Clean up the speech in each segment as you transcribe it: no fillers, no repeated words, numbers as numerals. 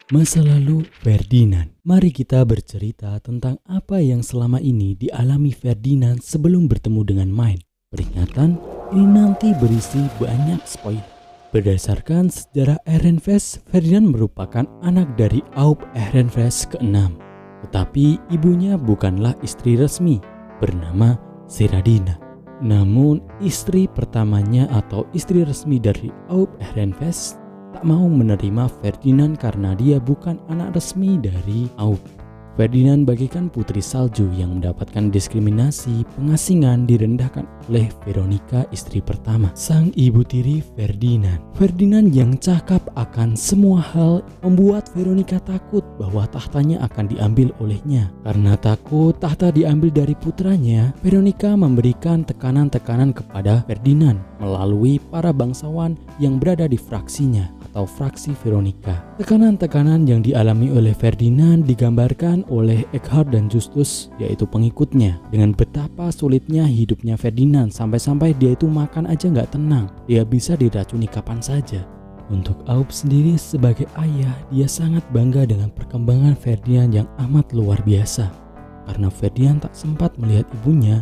Masa lalu Ferdinand. Mari kita bercerita tentang apa yang selama ini dialami Ferdinand sebelum bertemu dengan Main. Peringatan, ini nanti berisi banyak spoiler. Berdasarkan sejarah Ehrenfest, Ferdinand merupakan anak dari Aup Ehrenfest ke-6. Tetapi ibunya bukanlah istri resmi, bernama Seradina. Namun istri pertamanya atau istri resmi dari Aup Ehrenfest tak mau menerima Ferdinand karena dia bukan anak resmi dari Aup. Ferdinand bagaikan putri salju yang mendapatkan diskriminasi, pengasingan, direndahkan oleh Veronica, istri pertama, sang ibu tiri Ferdinand. Ferdinand yang cakap akan semua hal membuat Veronica takut bahwa tahtanya akan diambil olehnya. Karena takut tahta diambil dari putranya, Veronica memberikan tekanan-tekanan kepada Ferdinand melalui para bangsawan yang berada di fraksinya atau fraksi Veronica. Tekanan-tekanan yang dialami oleh Ferdinand digambarkan oleh Eckhard dan Justus, yaitu pengikutnya, dengan betapa sulitnya hidupnya Ferdinand sampai-sampai dia itu makan aja nggak tenang. Dia bisa diracuni kapan saja. Untuk Aup sendiri sebagai ayah, dia sangat bangga dengan perkembangan Ferdinand yang amat luar biasa. Karena Ferdinand tak sempat melihat ibunya,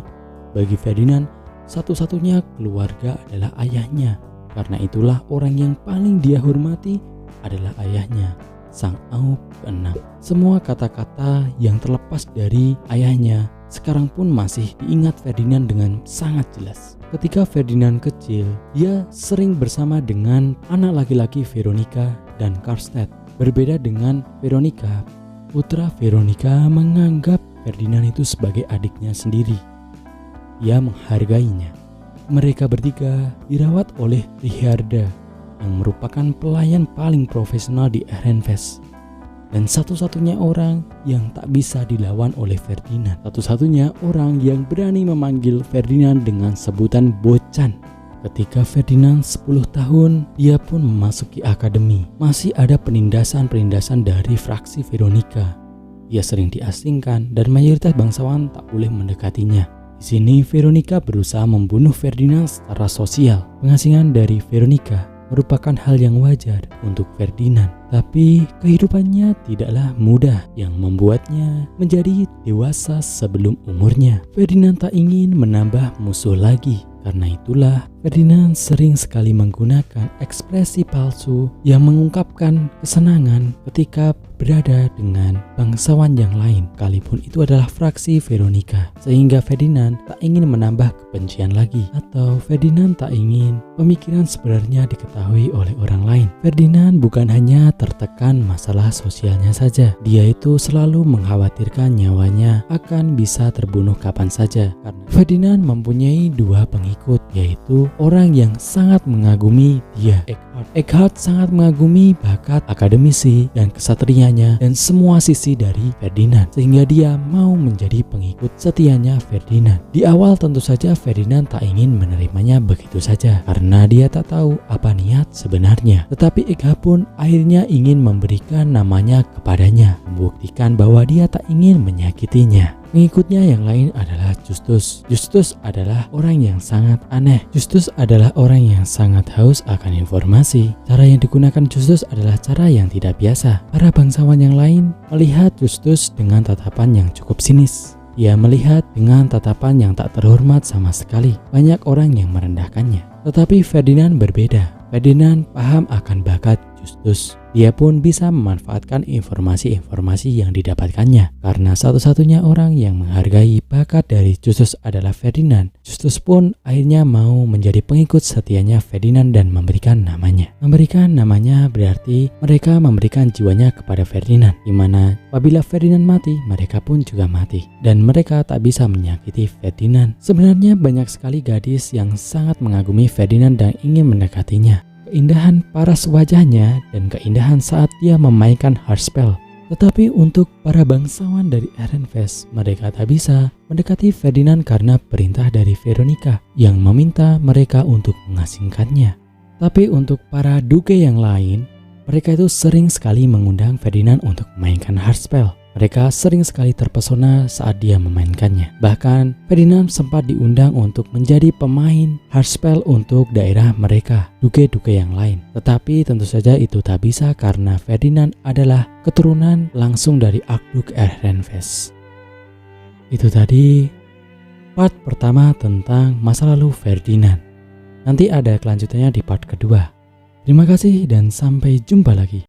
bagi Ferdinand satu-satunya keluarga adalah ayahnya. Karena itulah orang yang paling dia hormati adalah ayahnya, sang Aup ke-6. Semua kata-kata yang terlepas dari ayahnya sekarang pun masih diingat Ferdinand dengan sangat jelas. Ketika Ferdinand kecil, dia sering bersama dengan anak laki-laki Veronica dan Karlstadt. Berbeda dengan Veronica, putra Veronica menganggap Ferdinand itu sebagai adiknya sendiri. Ia menghargainya. Mereka bertiga dirawat oleh Richarda yang merupakan pelayan paling profesional di Ehrenfest dan satu-satunya orang yang tak bisa dilawan oleh Ferdinand. Satu-satunya orang yang berani memanggil Ferdinand dengan sebutan Bocan. Ketika Ferdinand 10 tahun, dia pun memasuki akademi. Masih ada penindasan-penindasan dari fraksi Veronica. Ia sering diasingkan dan mayoritas bangsawan tak boleh mendekatinya. Di sini Veronica berusaha membunuh Ferdinand secara sosial. Pengasingan dari Veronica merupakan hal yang wajar untuk Ferdinand. Tapi kehidupannya tidaklah mudah yang membuatnya menjadi dewasa sebelum umurnya. Ferdinand tak ingin menambah musuh lagi. Karena itulah Ferdinand sering sekali menggunakan ekspresi palsu yang mengungkapkan kesenangan ketika berada dengan bangsawan yang lain, sekalipun itu adalah fraksi Veronica, sehingga Ferdinand tak ingin menambah kebencian lagi, atau Ferdinand tak ingin pemikiran sebenarnya diketahui oleh orang lain. Ferdinand bukan hanya tertekan masalah sosialnya saja, dia itu selalu mengkhawatirkan nyawanya akan bisa terbunuh kapan saja. Karena Ferdinand mempunyai dua pengikut, yaitu orang yang sangat mengagumi dia, Eckhard sangat mengagumi bakat akademisi dan kesatrianya dan semua sisi dari Ferdinand, sehingga dia mau menjadi pengikut setianya Ferdinand. Di awal tentu saja Ferdinand tak ingin menerimanya begitu saja karena dia tak tahu apa niat sebenarnya. Tetapi Eckhard pun akhirnya ingin memberikan namanya kepadanya, membuktikan bahwa dia tak ingin menyakitinya. Pengikutnya yang lain adalah Justus. Justus adalah orang yang sangat aneh. Justus adalah orang yang sangat haus akan informasi. Cara yang digunakan Justus adalah cara yang tidak biasa. Para bangsawan yang lain melihat Justus dengan tatapan yang cukup sinis. Ia melihat dengan tatapan yang tak terhormat sama sekali. Banyak orang yang merendahkannya. Tetapi Ferdinand berbeda. Ferdinand paham akan bakat Justus. Dia pun bisa memanfaatkan informasi-informasi yang didapatkannya. Karena satu-satunya orang yang menghargai bakat dari Justus adalah Ferdinand, Justus pun akhirnya mau menjadi pengikut setianya Ferdinand dan memberikan namanya. Memberikan namanya berarti mereka memberikan jiwanya kepada Ferdinand, di mana apabila Ferdinand mati, mereka pun juga mati. Dan mereka tak bisa menyakiti Ferdinand. Sebenarnya banyak sekali gadis yang sangat mengagumi Ferdinand dan ingin mendekatinya. Keindahan paras wajahnya dan keindahan saat dia memainkan hardspell. Tetapi untuk para bangsawan dari Ehrenfest, mereka tak bisa mendekati Ferdinand karena perintah dari Veronica yang meminta mereka untuk mengasingkannya. Tapi untuk para duke yang lain, mereka itu sering sekali mengundang Ferdinand untuk memainkan hardspell. Mereka sering sekali terpesona saat dia memainkannya. Bahkan Ferdinand sempat diundang untuk menjadi pemain hardstyle untuk daerah mereka, duke-duke yang lain. Tetapi tentu saja itu tak bisa karena Ferdinand adalah keturunan langsung dari Archduke Ehrenfest. Itu tadi part pertama tentang masa lalu Ferdinand. Nanti ada kelanjutannya di part kedua. Terima kasih dan sampai jumpa lagi.